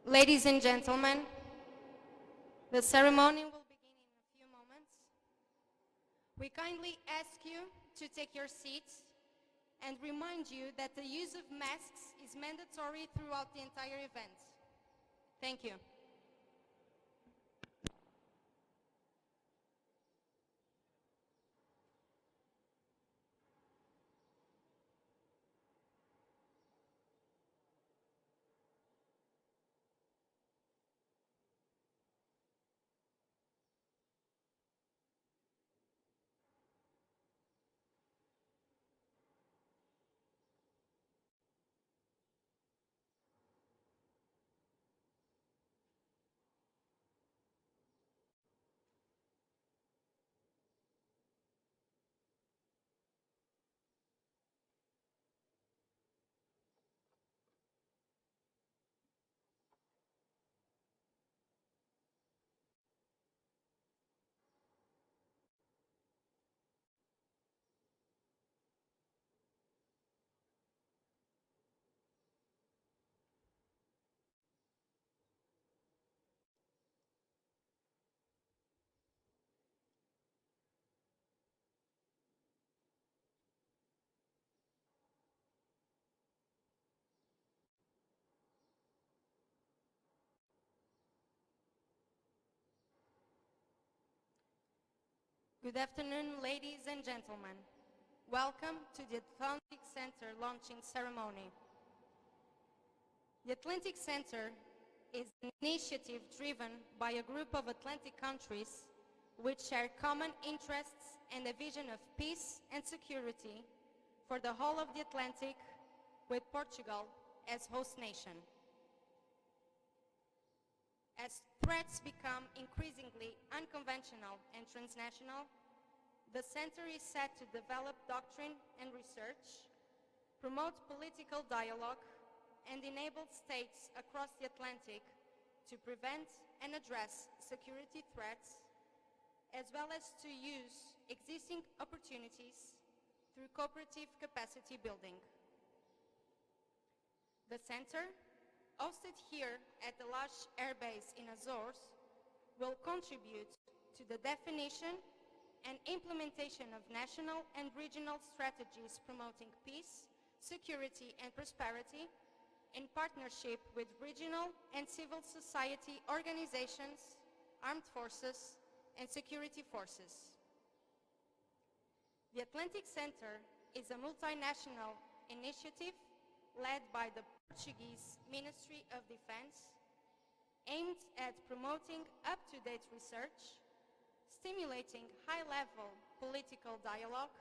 Ladies and gentlemen, the ceremony will begin in a few moments. We kindly ask you to take your seats and remind you that the use of masks is mandatory throughout the entire event. Thank you. Good afternoon, ladies and gentlemen. Welcome to the Atlantic Center launching ceremony. The Atlantic Center is an initiative driven by a group of Atlantic countries which share common interests and a vision of peace and security for the whole of the Atlantic, with Portugal as host nation. As threats become increasingly unconventional and transnational, the Center is set to develop doctrine and research, promote political dialogue, and enable states across the Atlantic to prevent and address security threats, as well as to use existing opportunities through cooperative capacity building. The Center, hosted here at the Laje Air Base in Azores, will contribute to the definition and implementation of national and regional strategies promoting peace, security, and prosperity in partnership with regional and civil society organizations, armed forces, and security forces. The Atlantic Center is a multinational initiative led by the Portuguese Ministry of Defense, aimed at promoting up-to-date research, stimulating high-level political dialogue,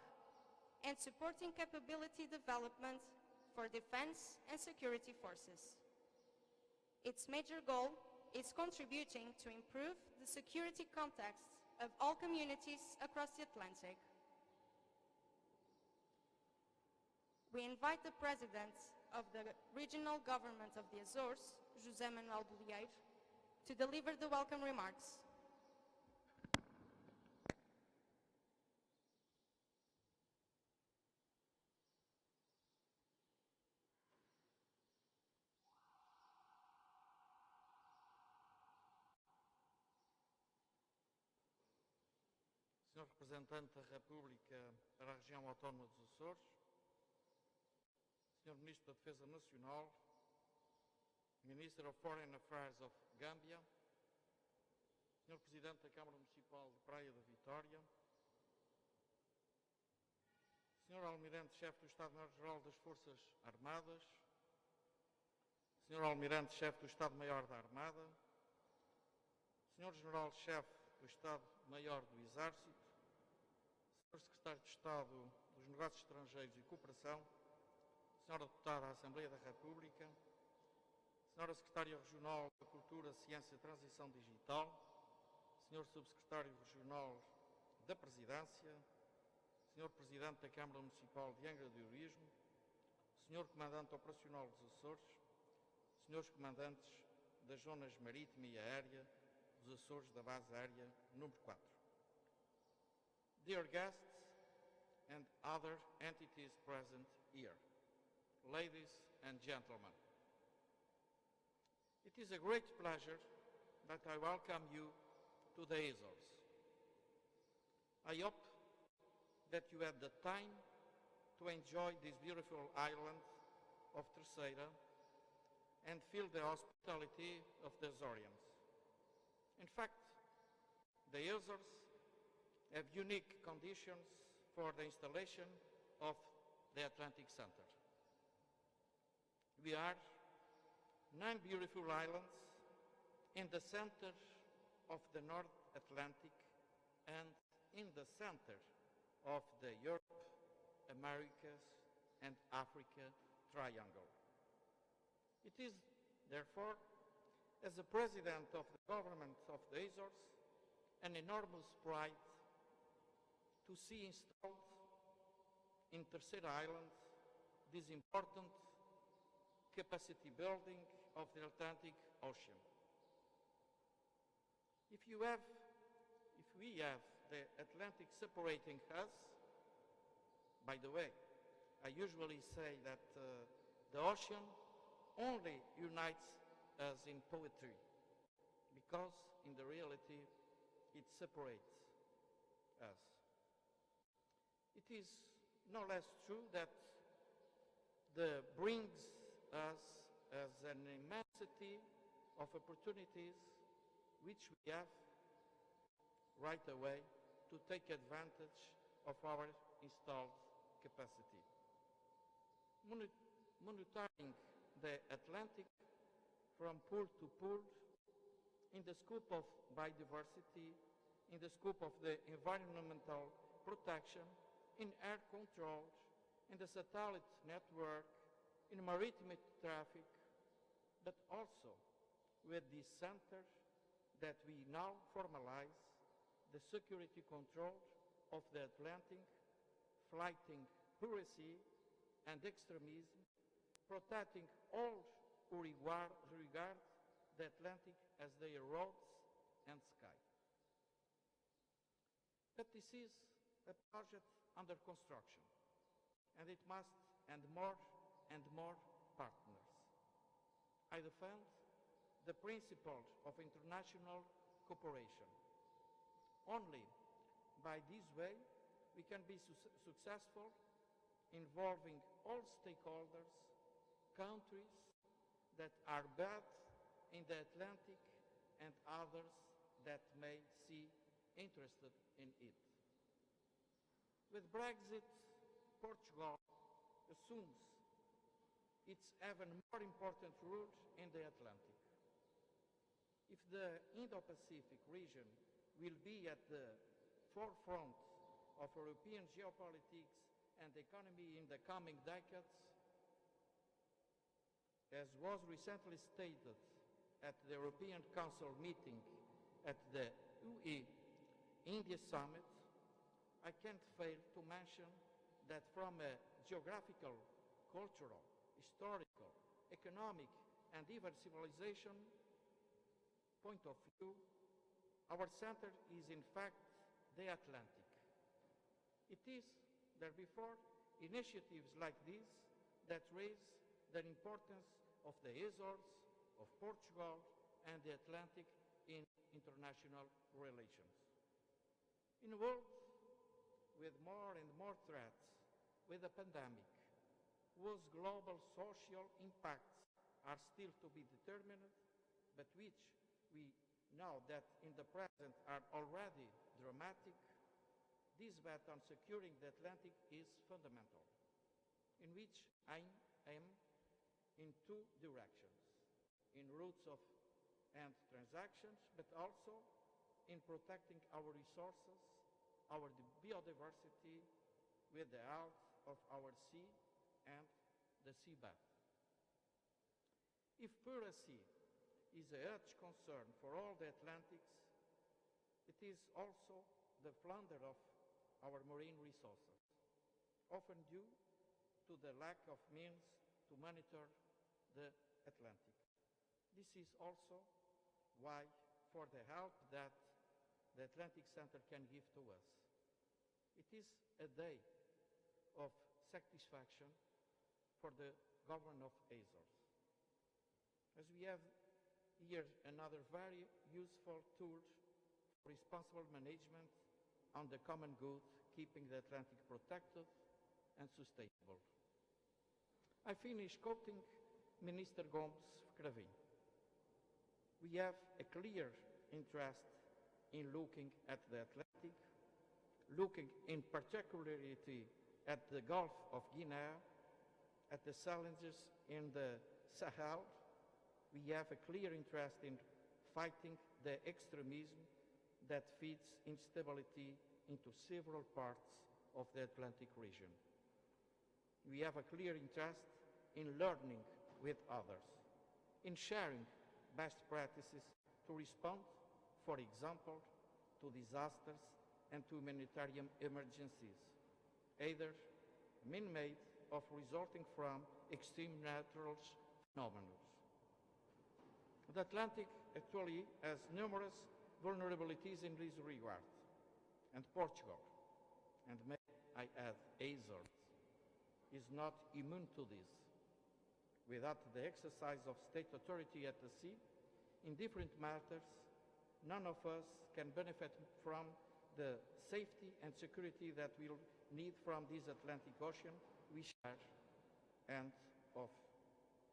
and supporting capability development for defense and security forces. Its major goal is contributing to improve the security context of all communities across the Atlantic. We invite the President of the Regional Government of the Azores, José Manuel Bolieiro, to deliver the welcome remarks. Senhor Representante da República para a Região Autónoma dos Açores, Senhor Ministro da Defesa Nacional, Minister of Foreign Affairs of Gâmbia, Senhor Presidente da Câmara Municipal de Praia da Vitória, Senhor Almirante-Chefe do Estado-Maior-Geral das Forças Armadas, Senhor Almirante-Chefe do Estado-Maior da Armada, Senhor General-Chefe do Estado-Maior do Exército, Senhor Secretário de Estado dos Negócios Estrangeiros e Cooperação, Senhora Deputada à Assembleia da República, Senhora Secretária Regional da Cultura, Ciência e Transição Digital, Senhor Subsecretário Regional da Presidência, Senhor Presidente da Câmara Municipal de Angra do Heroísmo, Senhor Comandante Operacional dos Açores, Senhores Comandantes das Zonas Marítima e Aérea dos Açores da Base Aérea número 4. Dear guests and other entities present here, ladies and gentlemen, It is a great pleasure that I welcome you to the Azores. I hope that you had the time to enjoy this beautiful island of Terceira and feel the hospitality of the Azorians. In fact, the Azores have unique conditions for the installation of the Atlantic Center. We are 9 beautiful islands in the center of the North Atlantic and in the center of the Europe, Americas, and Africa triangle. It is, therefore, as the President of the Government of the Azores, an enormous pride to see installed in Terceira Island this important capacity building of the Atlantic Ocean. If we have the Atlantic separating us, by the way, I usually say that the ocean only unites us in poetry, because in the reality it separates us. It is no less true that brings us as an immensity of opportunities which we have right away to take advantage of our installed capacity. Monitoring the Atlantic from pool to pool in the scope of biodiversity, in the scope of the environmental protection, in air control, in the satellite network, in maritime traffic, but also with the center that we now formalize the security control of the Atlantic, fighting piracy and extremism, protecting all who regard the Atlantic as their roads and sky. But this is a project under construction, and it must and more partners. I defend the principle of international cooperation. Only by this way we can be successful, involving all stakeholders, countries that are bad in the Atlantic and others that may be interested in it. With Brexit, Portugal assumes its even more important role in the Atlantic. If the Indo-Pacific region will be at the forefront of European geopolitics and economy in the coming decades, as was recently stated at the European Council meeting at the UE-India Summit, I can't fail to mention that from a geographical, cultural, historical, economic, and even civilization point of view, our center is in fact the Atlantic. It is, therefore, initiatives like these that raise the importance of the Azores, of Portugal, and the Atlantic in international relations. In a world with more and more threats, with a pandemic, whose global social impacts are still to be determined, but which we know that in the present are already dramatic, this bet on securing the Atlantic is fundamental, in which I aim in two directions: in routes of and transactions, but also in protecting our resources, our biodiversity, with the health of our sea and the seabed. If piracy is a huge concern for all the Atlantics, it is also the plunder of our marine resources, often due to the lack of means to monitor the Atlantic. This is also why, for the help that the Atlantic Center can give to us, it is a day of satisfaction for the government of Azores. As we have here another very useful tool for responsible management on the common good, keeping the Atlantic protected and sustainable. I finish quoting Minister Gomes Cravin. We have a clear interest in looking at the Atlantic, looking in particularity at the Gulf of Guinea, at the challenges in the Sahel. We have a clear interest in fighting the extremism that feeds instability into several parts of the Atlantic region. We have a clear interest in learning with others, in sharing best practices to respond, for example, to disasters and to humanitarian emergencies, either man-made or resulting from extreme natural phenomena. The Atlantic actually has numerous vulnerabilities in this regard, and Portugal, and may I add Azores, is not immune to this. Without the exercise of state authority at the sea, in different matters, none of us can benefit from the safety and security that we'll need from this Atlantic Ocean we share and of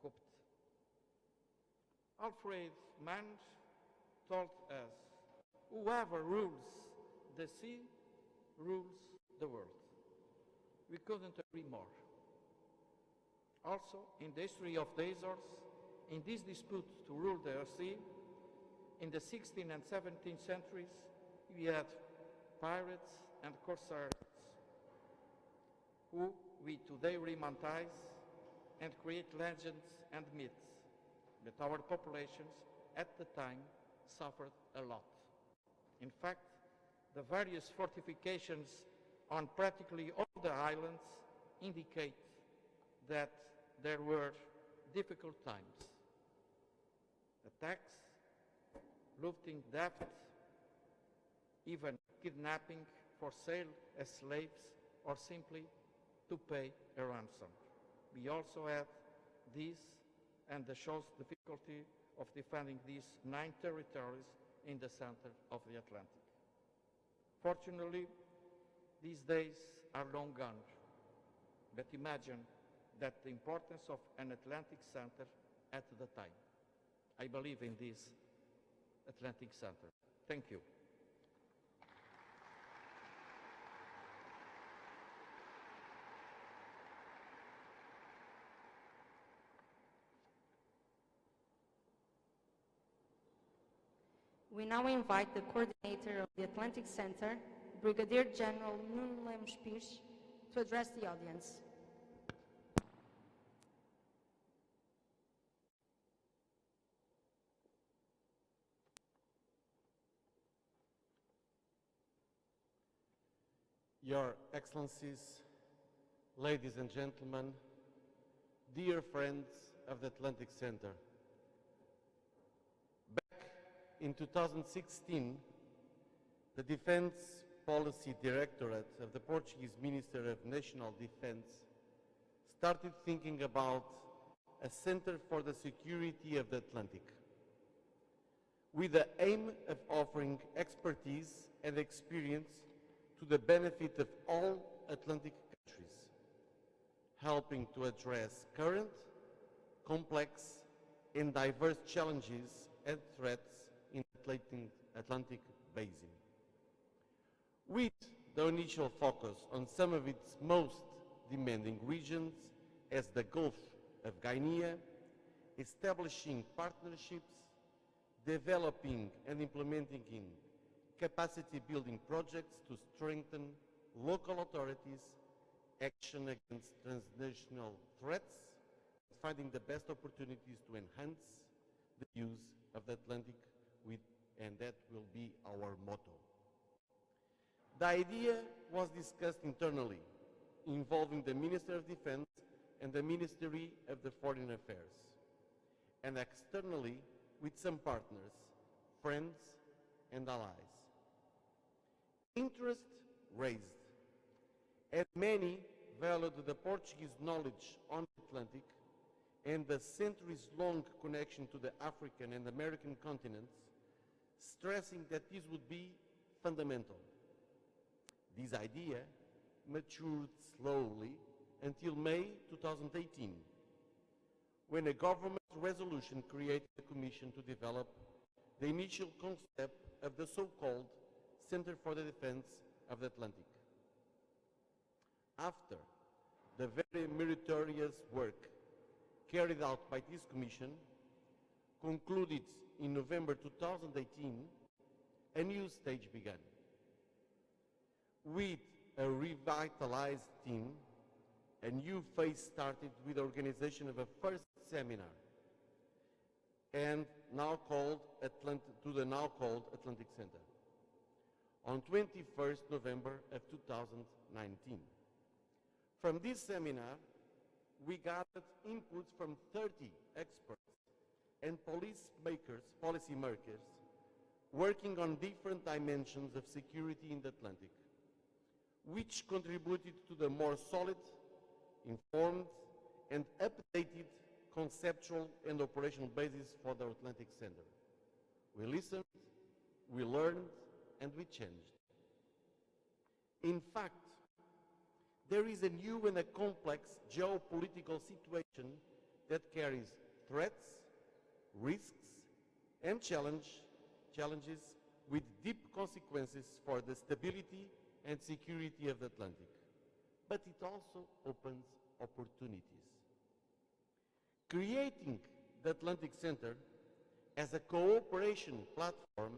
cooped. Alfred Mann told us, whoever rules the sea rules the world. We couldn't agree more. Also, in the history of the Azores, in this dispute to rule the sea, in the 16th and 17th centuries, we had pirates and corsairs who we today romanticize and create legends and myths. But our populations at the time suffered a lot. In fact, the various fortifications on practically all the islands indicate that there were difficult times. Attacks, looting debt, even kidnapping for sale as slaves or simply to pay a ransom. We also have these, and the shows difficulty of defending these 9 territories in the center of the Atlantic. Fortunately, these days are long gone, but imagine that the importance of an Atlantic center at the time. I believe in this Atlantic center. Thank you. We now invite the coordinator of the Atlantic Center, Brigadier General Nuno Lemos Pires, to address the audience. Your Excellencies, ladies and gentlemen, dear friends of the Atlantic Center. Back in 2016, the Defense Policy Directorate of the Portuguese Minister of National Defense started thinking about a Center for the Security of the Atlantic, with the aim of offering expertise and experience to the benefit of all Atlantic countries, helping to address current, complex, and diverse challenges and threats in the Atlantic Basin. With the initial focus on some of its most demanding regions, as the Gulf of Guinea, establishing partnerships, developing and implementing capacity building projects to strengthen local authorities, action against transnational threats, finding the best opportunities to enhance the use of the Atlantic, and that will be our motto. The idea was discussed internally, involving the Minister of Defense and the Ministry of the Foreign Affairs, and externally with some partners, friends, and allies. Interest raised, and many valued the Portuguese knowledge on the Atlantic and the centuries-long connection to the African and American continents, stressing that this would be fundamental. This idea matured slowly until May 2018, when a government resolution created a commission to develop the initial concept of the so-called Center for the Defense of the Atlantic. After the very meritorious work carried out by this commission concluded in November 2018, a new stage began. With a revitalized team, a new phase started with the organization of a first seminar, and now called the now called Atlantic Center, on 21st November of 2019. From this seminar, we gathered inputs from 30 experts and policy makers working on different dimensions of security in the Atlantic, which contributed to the more solid, informed, and updated conceptual and operational basis for the Atlantic Center. We listened, we learned, and we changed. In fact, there is a new and a complex geopolitical situation that carries threats, risks, and challenges with deep consequences for the stability and security of the Atlantic. But it also opens opportunities. Creating the Atlantic Center as a cooperation platform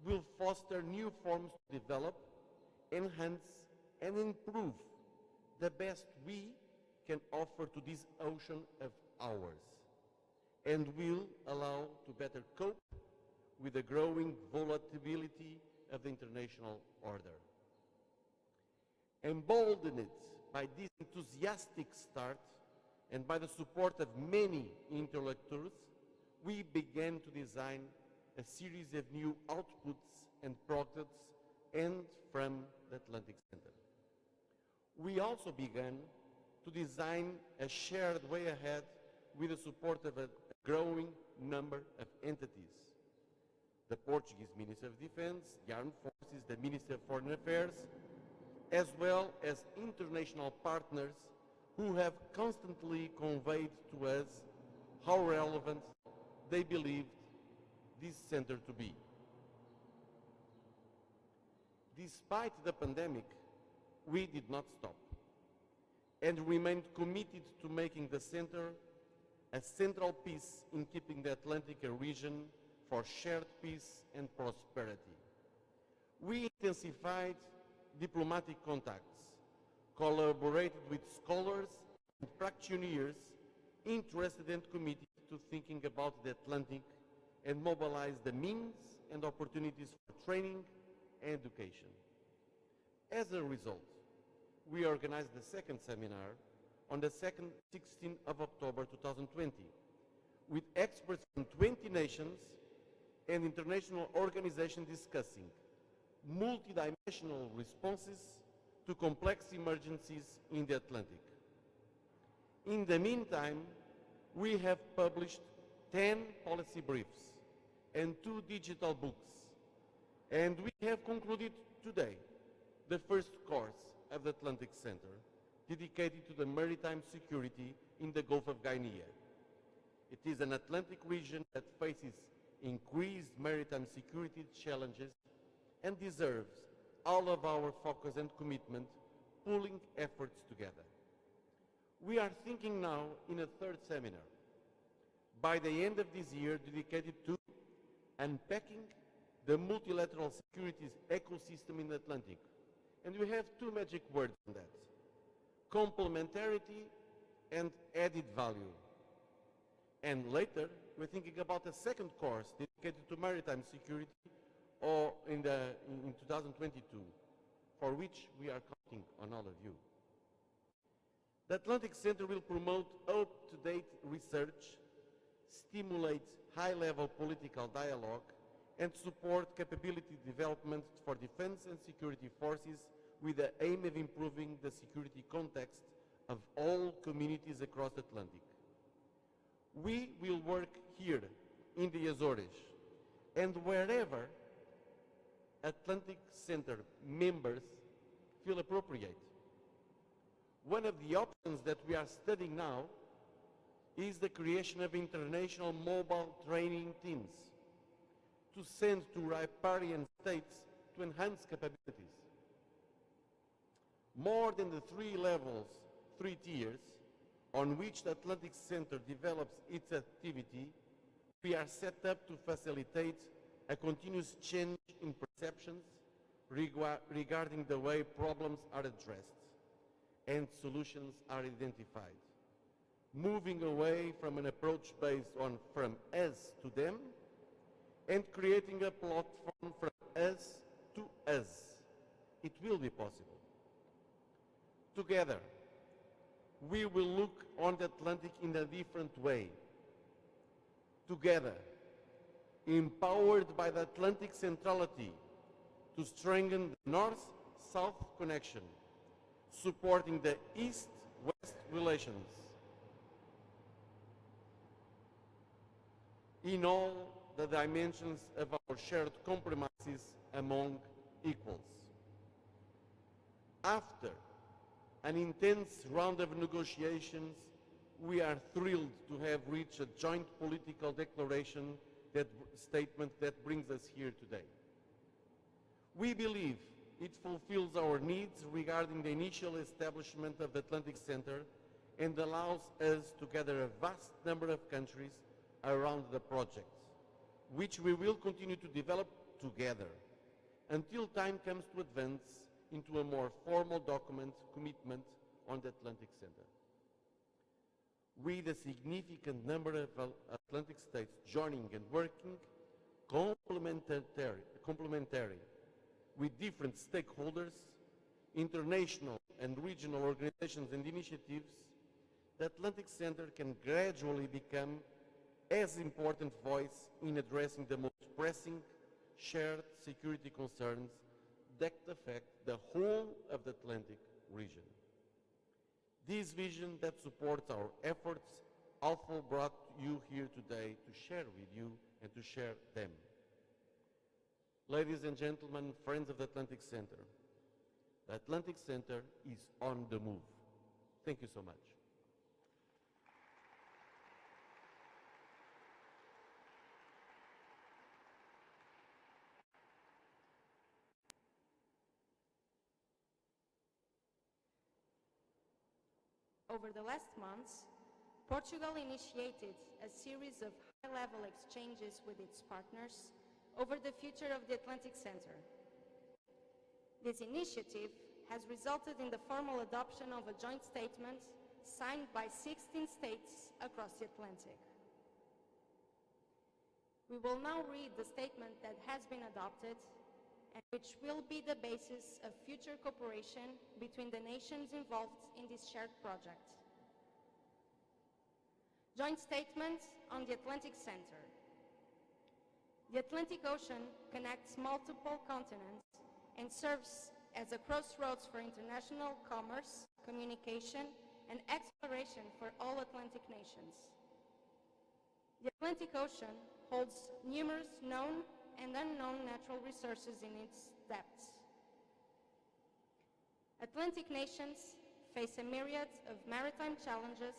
will foster new forms to develop, enhance, and improve the best we can offer to this ocean of ours, and will allow to better cope with the growing volatility of the international order. Emboldened by this enthusiastic start and by the support of many interlocutors, we began to design a series of new outputs and products and from the Atlantic Center. We also began to design a shared way ahead with the support of a growing number of entities. The Portuguese Minister of Defense, the Armed Forces, the Minister of Foreign Affairs, as well as international partners who have constantly conveyed to us how relevant they believed this center to be. Despite the pandemic, we did not stop and remained committed to making the center a central piece in keeping the Atlantic a region for shared peace and prosperity. We intensified diplomatic contacts, collaborated with scholars and practitioners interested and committed to thinking about the Atlantic, and mobilized the means and opportunities for training and education. As a result, we organized the second seminar on the 16th of October 2020 with experts from 20 nations and international organizations discussing multidimensional responses to complex emergencies in the Atlantic. In the meantime, we have published 10 policy briefs and 2 digital books, and we have concluded today the first course of the Atlantic Center dedicated to the maritime security in the Gulf of Guinea. It is an Atlantic region that faces increased maritime security challenges and deserves all of our focus and commitment, pulling efforts together. We are thinking now in a third seminar by the end of this year dedicated to unpacking the multilateral securities ecosystem in the Atlantic. And we have 2 magic words on that: complementarity and added value. And later, we're thinking about a second course dedicated to maritime security or in 2022, for which we are counting on all of you. The Atlantic Center will promote up-to-date research, stimulate high-level political dialogue, and support capability development for defense and security forces with the aim of improving the security context of all communities across the Atlantic. We will work here in the Azores and wherever Atlantic Center members feel appropriate. One of the options that we are studying now is the creation of international mobile training teams to send to riparian states to enhance capabilities. More than the three tiers on which the Atlantic Center develops its activity, we are set up to facilitate a continuous change in perceptions regarding the way problems are addressed and solutions are identified, moving away from an approach based on from us to them and creating a platform from us to us. It will be possible. Together, we will look on the Atlantic in a different way. Together, empowered by the Atlantic centrality to strengthen the North-South connection, supporting the East-West relations in all the dimensions of our shared compromises among equals. After an intense round of negotiations, we are thrilled to have reached a joint political declaration statement that brings us here today. We believe it fulfills our needs regarding the initial establishment of the Atlantic Center and allows us to gather a vast number of countries around the project, which we will continue to develop together until time comes to advance into a more formal commitment on the Atlantic Center. With a significant number of Atlantic states joining and working complementary with different stakeholders, international and regional organizations and initiatives, the Atlantic Center can gradually become as important voice in addressing the most pressing shared security concerns that affect the whole of the Atlantic region. This vision that supports our efforts also brought you here today to share with you and to share them. Ladies and gentlemen, friends of the Atlantic Center, the Atlantic Center is on the move. Thank you so much. Over the last months, Portugal initiated a series of high-level exchanges with its partners over the future of the Atlantic Center. This initiative has resulted in the formal adoption of a joint statement signed by 16 states across the Atlantic. We will now read the statement that has been adopted and which will be the basis of future cooperation between the nations involved in this shared project. Joint Statement on the Atlantic Center. The Atlantic Ocean connects multiple continents and serves as a crossroads for international commerce, communication, and exploration for all Atlantic nations. The Atlantic Ocean holds numerous known and unknown natural resources in its depths. Atlantic nations face a myriad of maritime challenges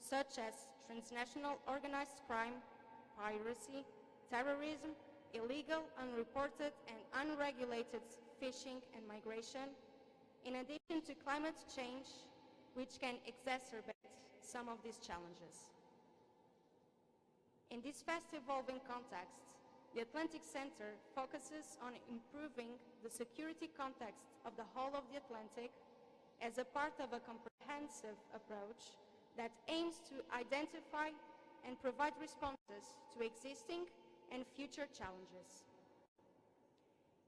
such as transnational organized crime, piracy, terrorism, illegal, unreported, and unregulated fishing and migration, in addition to climate change, which can exacerbate some of these challenges. In this fast-evolving context, the Atlantic Center focuses on improving the security context of the whole of the Atlantic as a part of a comprehensive approach that aims to identify and provide responses to existing and future challenges.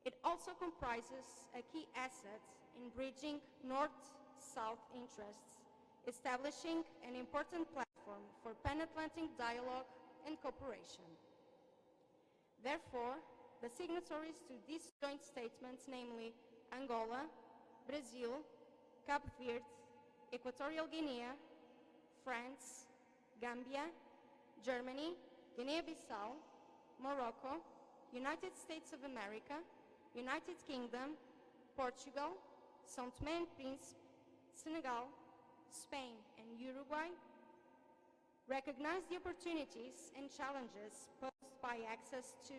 It also comprises a key asset in bridging North-South interests, establishing an important platform for pan-Atlantic dialogue and cooperation. Therefore, the signatories to these joint statements, namely Angola, Brazil, Cape Verde, Equatorial Guinea, France, Gambia, Germany, Guinea-Bissau, Morocco, United States of America, United Kingdom, Portugal, São Tomé and Príncipe, Senegal, Spain, and Uruguay recognize the opportunities and challenges posed by access to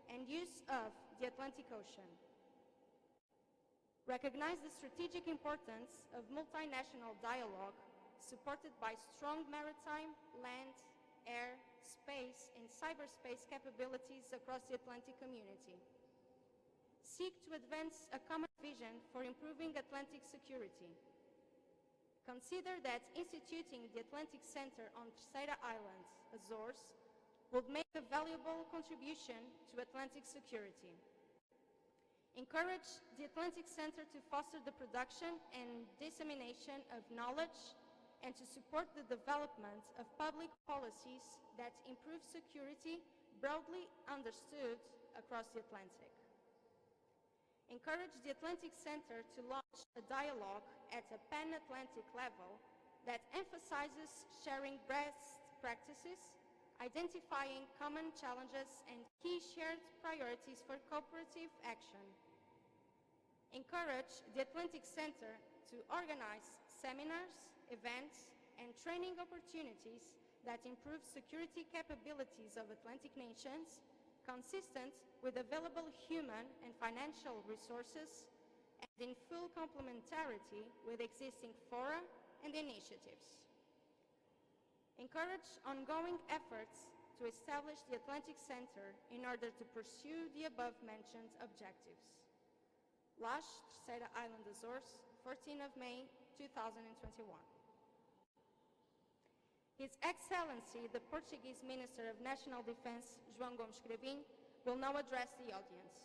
and use of the Atlantic Ocean. Recognize the strategic importance of multinational dialogue supported by strong maritime, land, air, space, and cyberspace capabilities across the Atlantic community. Seek to advance a common vision for improving Atlantic security. Consider that instituting the Atlantic Center on Terceira Island, Azores, would make a valuable contribution to Atlantic security. Encourage the Atlantic Center to foster the production and dissemination of knowledge and to support the development of public policies that improve security broadly understood across the Atlantic. Encourage the Atlantic Center to launch a dialogue at a pan-Atlantic level that emphasizes sharing best practices, identifying common challenges and key shared priorities for cooperative action. Encourage the Atlantic Center to organize seminars, events, and training opportunities that improve security capabilities of Atlantic nations, consistent with available human and financial resources, and in full complementarity with existing fora and initiatives. Encourage ongoing efforts to establish the Atlantic Center in order to pursue the above-mentioned objectives. Laje, Terceira Island, Azores, 14 of May, 2021. His Excellency, the Portuguese Minister of National Defense, João Gomes Cravinho, will now address the audience.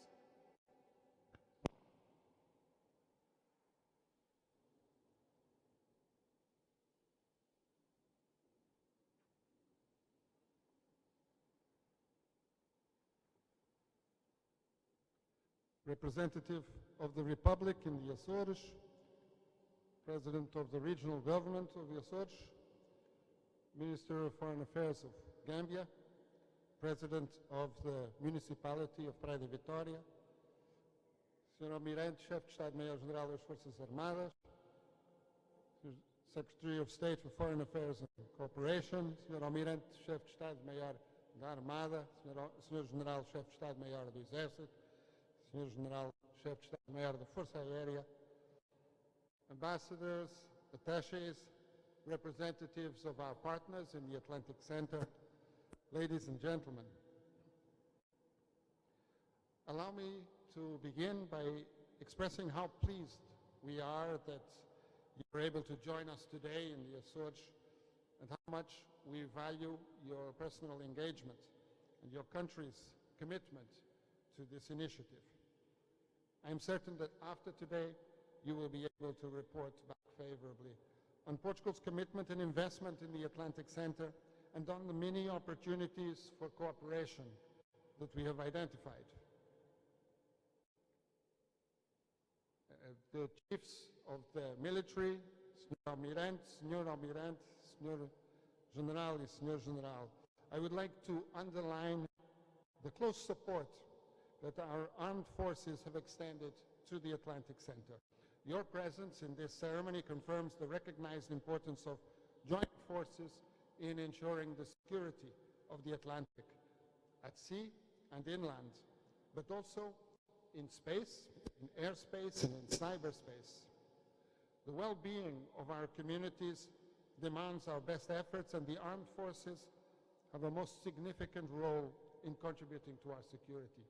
Representative of the Republic in the Açores, President of the Regional Government of the Açores, Minister of Foreign Affairs of Gambia, President of the Municipality of Praia da Vitória, Sr. Almirante, Chefe de Estado-Maior-General das Forças Armadas, Secretary of State for Foreign Affairs and Cooperation, Sr. Almirante, Chefe de Estado-Maior da Armada, Sr. General, Chefe de Estado-Maior do Exército, Sr. General, Chefe de Estado-Maior da Força Aérea, ambassadors, attachés, representatives of our partners in the Atlantic Center, ladies and gentlemen. Allow me to begin by expressing how pleased we are that you were able to join us today in the Açores and how much we value your personal engagement and your country's commitment to this initiative. I am certain that after today, you will be able to report back favorably on Portugal's commitment and investment in the Atlantic Center and on the many opportunities for cooperation that we have identified. The chiefs of the military, Sr. Almirante, Sr. General and Sr. General, I would like to underline the close support that our armed forces have extended to the Atlantic Center. Your presence in this ceremony confirms the recognized importance of joint forces in ensuring the security of the Atlantic at sea and inland, but also in space, in airspace, and in cyberspace. The well-being of our communities demands our best efforts, and the armed forces have a most significant role in contributing to our security.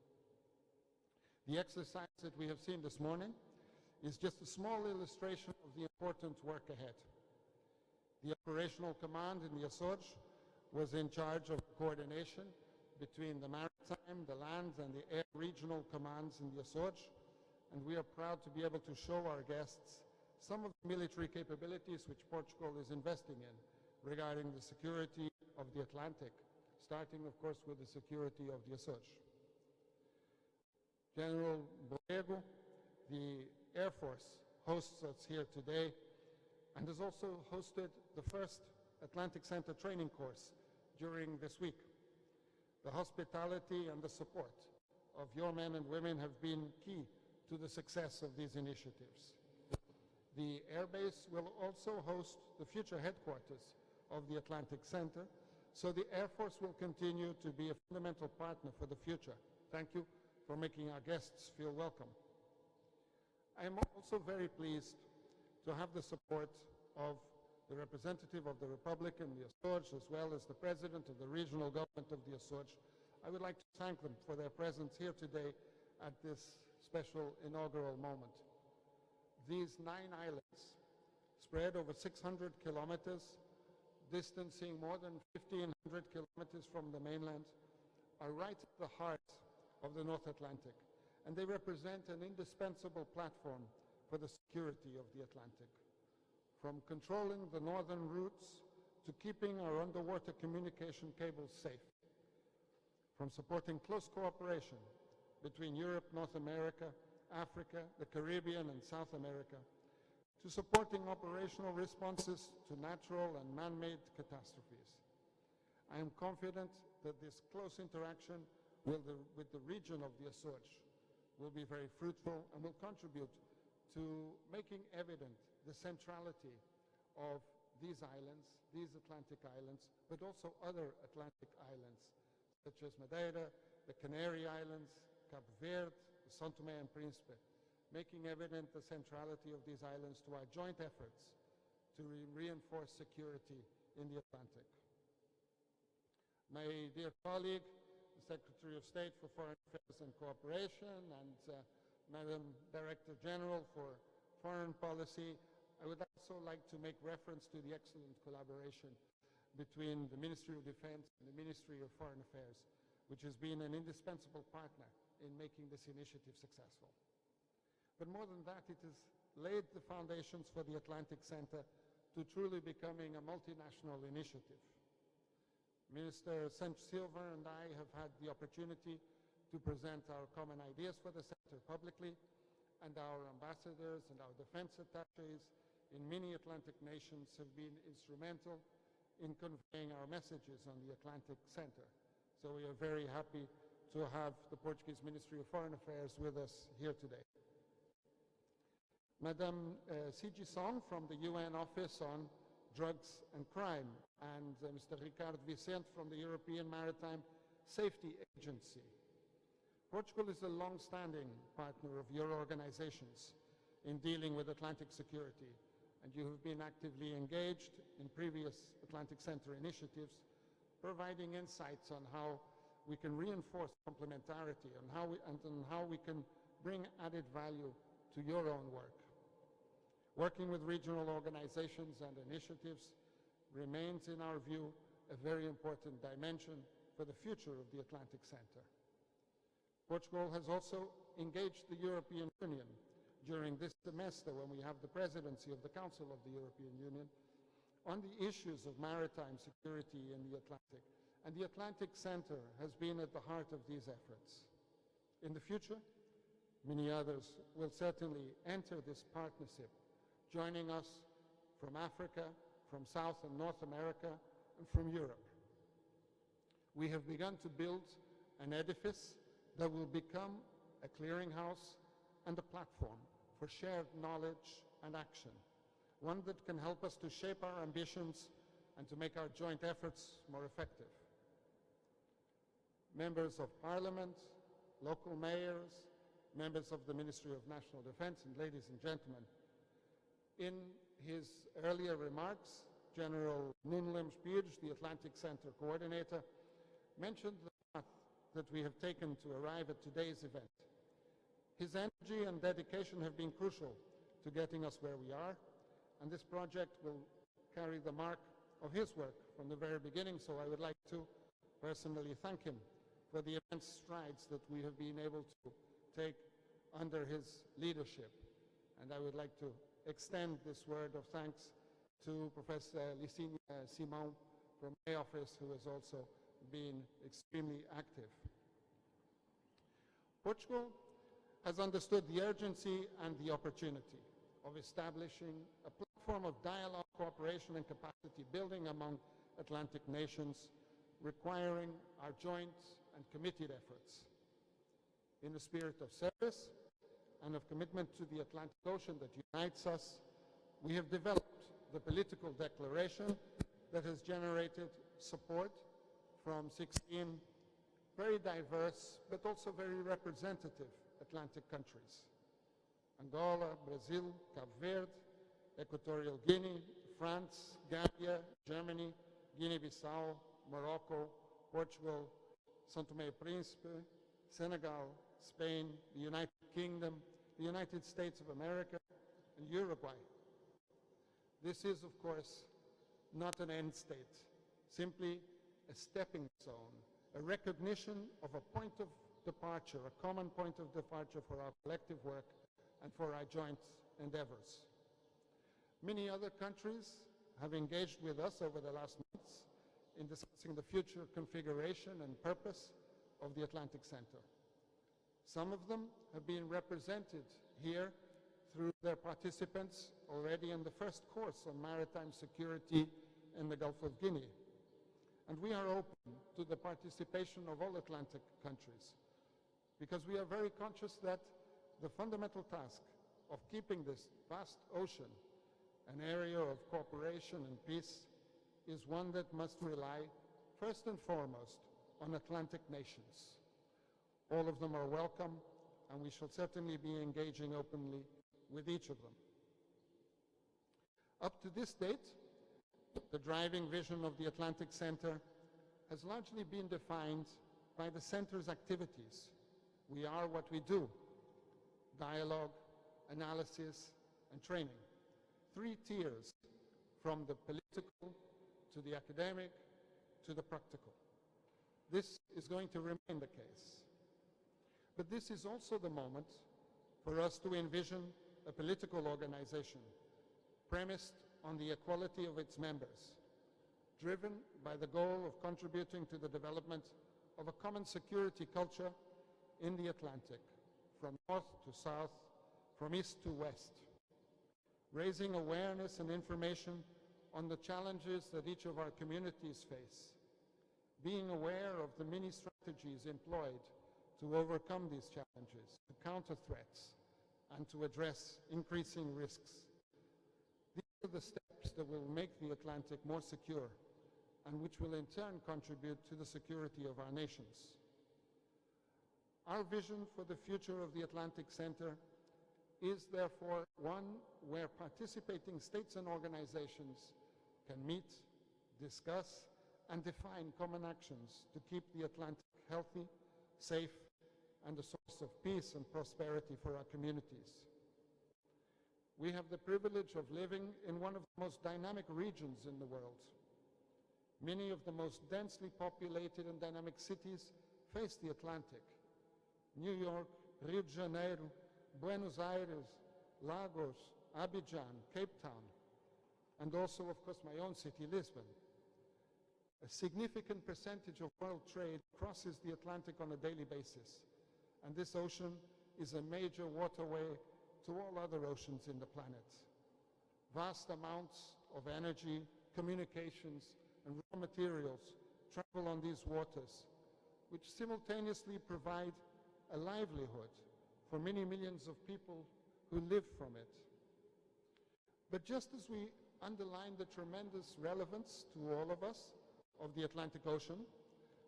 The exercise that we have seen this morning is just a small illustration of the important work ahead. The operational command in the Açores was in charge of coordination between the maritime, the land, and the air regional commands in the Açores, and we are proud to be able to show our guests some of the military capabilities which Portugal is investing in regarding the security of the Atlantic, starting, of course, with the security of the Açores. General Borrego, the Air Force, hosts us here today and has also hosted the first Atlantic Center training course during this week. The hospitality and the support of your men and women have been key to the success of these initiatives. The airbase will also host the future headquarters of the Atlantic Center, so the Air Force will continue to be a fundamental partner for the future. Thank you for making our guests feel welcome. I am also very pleased to have the support of the representative of the Republic in the Açores, as well as the president of the regional government of the Açores. I would like to thank them for their presence here today at this special inaugural moment. These 9 islands, spread over 600 kilometers, distancing more than 1,500 kilometers from the mainland, are right at the heart of the North Atlantic, and they represent an indispensable platform for the security of the Atlantic. From controlling the northern routes to keeping our underwater communication cables safe, from supporting close cooperation between Europe, North America, Africa, the Caribbean, and South America, to supporting operational responses to natural and man-made catastrophes. I am confident that this close interaction with the region of the Açores will be very fruitful and will contribute to making evident the centrality of these islands, these Atlantic islands, but also other Atlantic islands, such as Madeira, the Canary Islands, Cape Verde, São Tomé and Príncipe, making evident the centrality of these islands to our joint efforts to reinforce security in the Atlantic. My dear colleague, the Secretary of State for Foreign Affairs and Cooperation, and Madam Director General for Foreign Policy, I would also like to make reference to the excellent collaboration between the Ministry of Defense and the Ministry of Foreign Affairs, which has been an indispensable partner in making this initiative successful. But more than that, it has laid the foundations for the Atlantic Center to truly becoming a multinational initiative. Minister Silva and I have had the opportunity to present our common ideas for the center publicly, and our ambassadors and our defense attaches in many Atlantic nations have been instrumental in conveying our messages on the Atlantic Center. So we are very happy to have the Portuguese Ministry of Foreign Affairs with us here today. Madame Sigi Song from the UN Office on Drugs and Crime, and Mr. Ricardo Vicente from the European Maritime Safety Agency. Portugal is a long-standing partner of your organizations in dealing with Atlantic security, and you have been actively engaged in previous Atlantic Center initiatives, providing insights on how we can reinforce complementarity and how we can bring added value to your own work. Working with regional organizations and initiatives remains, in our view, a very important dimension for the future of the Atlantic Center. Portugal has also engaged the European Union during this semester, when we have the presidency of the Council of the European Union, on the issues of maritime security in the Atlantic. And the Atlantic Center has been at the heart of these efforts. In the future, many others will certainly enter this partnership, joining us from Africa, from South and North America, and from Europe. We have begun to build an edifice that will become a clearinghouse and a platform for shared knowledge and action, one that can help us to shape our ambitions and to make our joint efforts more effective. Members of Parliament, local mayors, members of the Ministry of National Defense, and ladies and gentlemen, in his earlier remarks, General Nuno Lemos Pires, the Atlantic Center coordinator, mentioned the path that we have taken to arrive at today's event. His energy and dedication have been crucial to getting us where we are, and this project will carry the mark of his work from the very beginning, so I would like to personally thank him for the immense strides that we have been able to take under his leadership. And I would like to extend this word of thanks to Professor Licínia Simão from my office, who has also been extremely active. Portugal has understood the urgency and the opportunity of establishing a platform of dialogue, cooperation, and capacity building among Atlantic nations requiring our joint and committed efforts. In a spirit of service and of commitment to the Atlantic Ocean that unites us, we have developed the political declaration that has generated support from 16 very diverse but also very representative Atlantic countries: Angola, Brazil, Cape Verde, Equatorial Guinea, France, Gambia, Germany, Guinea-Bissau, Morocco, Portugal, São Tomé e Príncipe, Senegal, Spain, the United Kingdom, the United States of America, and Uruguay. This is, of course, not an end state, simply a stepping stone, a recognition of a point of departure, a common point of departure for our collective work and for our joint endeavors. Many other countries have engaged with us over the last months in discussing the future configuration and purpose of the Atlantic Center. Some of them have been represented here through their participants already in the first course on maritime security in the Gulf of Guinea. And we are open to the participation of all Atlantic countries, because we are very conscious that the fundamental task of keeping this vast ocean an area of cooperation and peace is one that must rely first and foremost on Atlantic nations. All of them are welcome, and we shall certainly be engaging openly with each of them. Up to this date, the driving vision of the Atlantic Center has largely been defined by the Center's activities. We are what we do: dialogue, analysis, and training. 3 tiers, from the political to the academic to the practical. This is going to remain the case. But this is also the moment for us to envision a political organization premised on the equality of its members, driven by the goal of contributing to the development of a common security culture in the Atlantic, from north to south, from east to west, raising awareness and information on the challenges that each of our communities face, being aware of the many strategies employed to overcome these challenges, to counter threats, and to address increasing risks. These are the steps that will make the Atlantic more secure and which will in turn contribute to the security of our nations. Our vision for the future of the Atlantic Center is therefore one where participating states and organizations can meet, discuss, and define common actions to keep the Atlantic healthy, safe, and a source of peace and prosperity for our communities. We have the privilege of living in one of the most dynamic regions in the world. Many of the most densely populated and dynamic cities face the Atlantic: New York, Rio de Janeiro, Buenos Aires, Lagos, Abidjan, Cape Town, and also, of course, my own city, Lisbon. A significant percentage of world trade crosses the Atlantic on a daily basis, and this ocean is a major waterway to all other oceans in the planet. Vast amounts of energy, communications, and raw materials travel on these waters, which simultaneously provide a livelihood for many millions of people who live from it. But just as we underline the tremendous relevance to all of us of the Atlantic Ocean,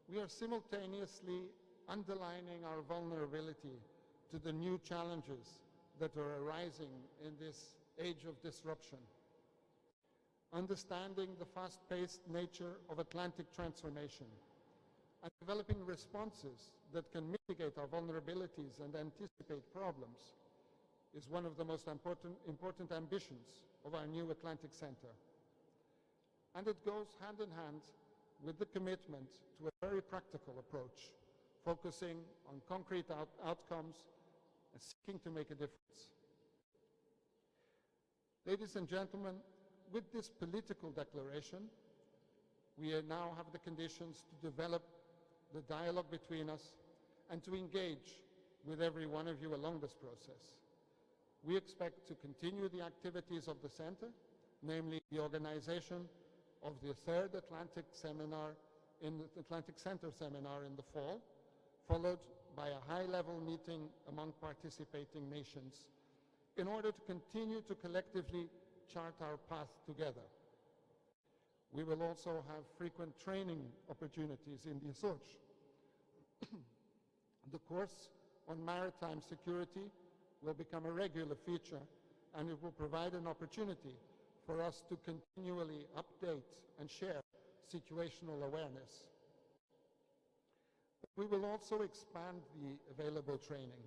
we are simultaneously underlining our vulnerability to the new challenges that are arising in this age of disruption. Understanding the fast-paced nature of Atlantic transformation and developing responses that can mitigate our vulnerabilities and anticipate problems is one of the most important ambitions of our new Atlantic Center. And it goes hand in hand with the commitment to a very practical approach, focusing on concrete outcomes and seeking to make a difference. Ladies and gentlemen, with this political declaration, we now have the conditions to develop the dialogue between us and to engage with every one of you along this process. We expect to continue the activities of the Center, namely the organization of the Third Atlantic Seminar in the Atlantic Center seminar in the fall, followed by a high-level meeting among participating nations in order to continue to collectively chart our path together. We will also have frequent training opportunities in the Açores. The course on maritime security will become a regular feature, and it will provide an opportunity for us to continually update and share situational awareness. We will also expand the available training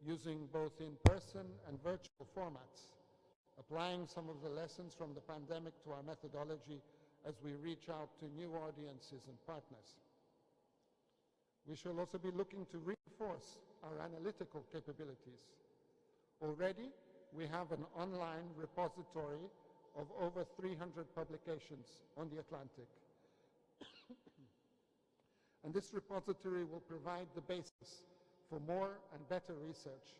using both in-person and virtual formats, applying some of the lessons from the pandemic to our methodology as we reach out to new audiences and partners. We shall also be looking to reinforce our analytical capabilities. Already, we have an online repository of over 300 publications on the Atlantic. And this repository will provide the basis for more and better research,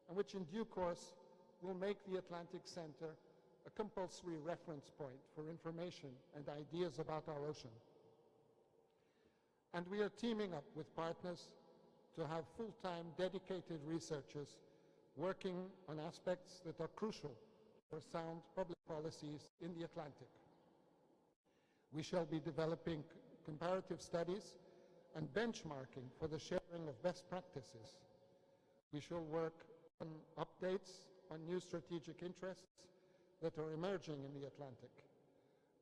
and which in due course will make the Atlantic Center a compulsory reference point for information and ideas about our ocean. And we are teaming up with partners to have full-time dedicated researchers working on aspects that are crucial for sound public policies in the Atlantic. We shall be developing comparative studies and benchmarking for the sharing of best practices. We shall work on updates on new strategic interests that are emerging in the Atlantic.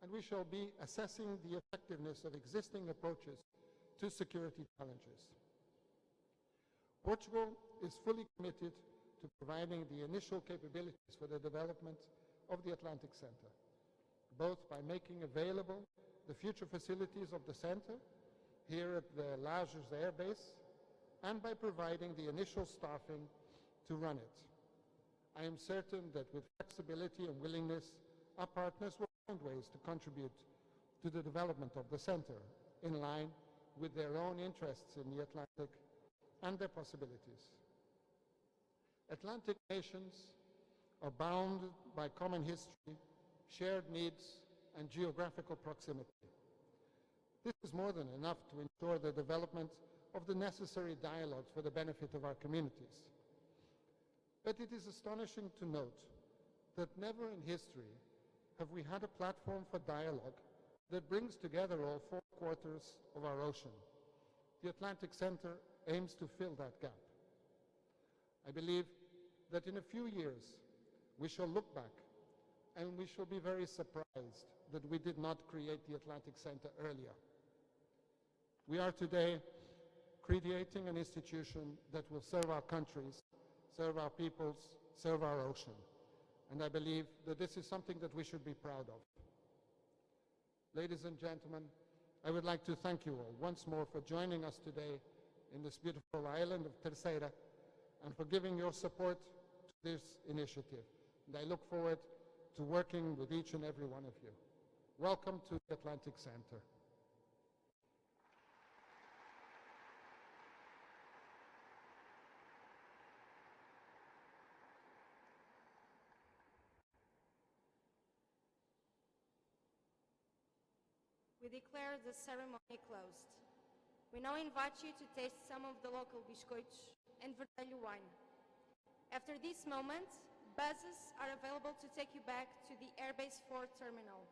And we shall be assessing the effectiveness of existing approaches to security challenges. Portugal is fully committed to providing the initial capabilities for the development of the Atlantic Center, both by making available the future facilities of the center here at the Lajes Air Base and by providing the initial staffing to run it. I am certain that with flexibility and willingness, our partners will find ways to contribute to the development of the center in line with their own interests in the Atlantic and their possibilities. Atlantic nations are bound by common history, shared needs, and geographical proximity. This is more than enough to ensure the development of the necessary dialogues for the benefit of our communities. But it is astonishing to note that never in history have we had a platform for dialogue that brings together all four quarters of our ocean. The Atlantic Center aims to fill that gap. I believe that in a few years we shall look back and we shall be very surprised that we did not create the Atlantic Center earlier. We are today creating an institution that will serve our countries, serve our peoples, serve our ocean. And I believe that this is something that we should be proud of. Ladies and gentlemen, I would like to thank you all once more for joining us today in this beautiful island of Terceira and for giving your support to this initiative. And I look forward to working with each and every one of you. Welcome to the Atlantic Center. We declare the ceremony closed. We now invite you to taste some of the local biscoitos and verdelho wine. After this moment, buses are available to take you back to the Airbase 4 terminal.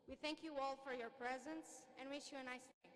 We thank you all for your presence and wish you a nice day.